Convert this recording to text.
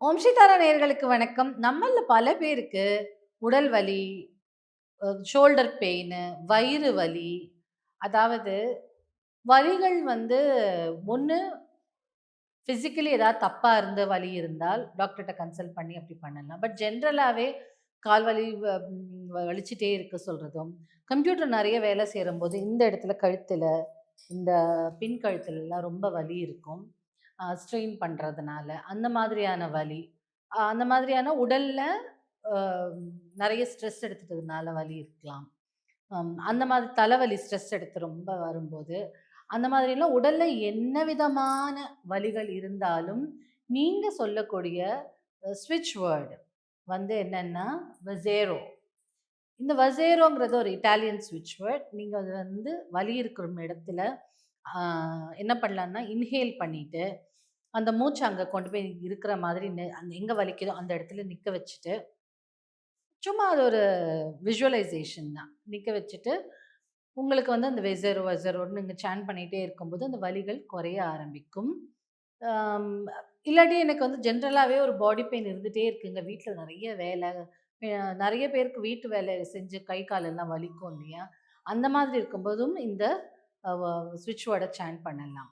ஓம் ஸ்ரீ தாரா நேயர்களுக்கு வணக்கம். நம்மள்ல பல பேருக்கு உடல் வலி, ஷோல்டர் பெயினு, வயிறு வலி, அதாவது வலிகள் வந்து ஒண்ணு பிசிக்கலி ஏதாவது தப்பா இருந்து வலி இருந்தால் டாக்டர்ட்ட கன்சல்ட் பண்ணி அப்படி பண்ணலாம். பட் ஜென்ரலாவே கால் வலி வலிச்சுட்டே இருக்க சொல்றதும், கம்ப்யூட்டர் நெறைய வேலை சேரும்போது இந்த இடத்துல கழுத்துல, இந்த பின் கழுத்துலலாம் ரொம்ப வலி இருக்கும். ஸ்ட்ரெயின் பண்றதுனால, அந்த மாதிரியான வலி. அந்த மாதிரியான உடல்ல அ நெறைய ஸ்ட்ரெஸ் எடுத்துட்டதுனால வலி இருக்கலாம். அந்த மாதிரி தலைவலி ஸ்ட்ரெஸ் எடுத்து ரொம்ப வரும்போது, அந்த மாதிரிலாம் உடல்ல என்ன விதமான வலிகள் இருந்தாலும், நீங்க சொல்லக்கூடிய ஸ்விட்ச் வேர்ட் வந்து என்னன்னா, வெசேரோ. இந்த வசேரோங்கிறது ஒரு இட்டாலியன் ஸ்விட்ச் வேர்ட். நீங்க அது வந்து வலி இருக்கிற இடத்துல ஆ என்ன பண்ணலான்னா, இன்ஹேல் பண்ணிட்டு, அந்த மூச்ச அங்க கொண்டு போய் இருக்கிற மாதிரி அந்த எங்க வலிக்குதோ அந்த இடத்துல நிக்க வச்சுட்டு, சும்மா அது ஒரு விசுவலைசேஷன் தான். நிக்க வச்சுட்டு, உங்களுக்கு வந்து அந்த வெசேரோ வெசேரோன்னு நீங்க சாண்ட் பண்ணிட்டே இருக்கும்போது, அந்த வலிகள் குறைய ஆரம்பிக்கும். ஆம், இல்லாட்டி எனக்கு வந்து ஜென்ரலாவே ஒரு பாடி பெயின் இருந்துட்டே இருக்குங்க. வீட்ல நெறைய வேல. நெறைய பேருக்கு வீட்டு வேலை செஞ்சு கை, கால் எல்லாம் வலிக்கும் இல்லையா? அந்த மாதிரி இருக்கும்போதும் இந்த அ வ ஸ்விட்ச் வேர்ட சாண்ட் பண்ணலாம்.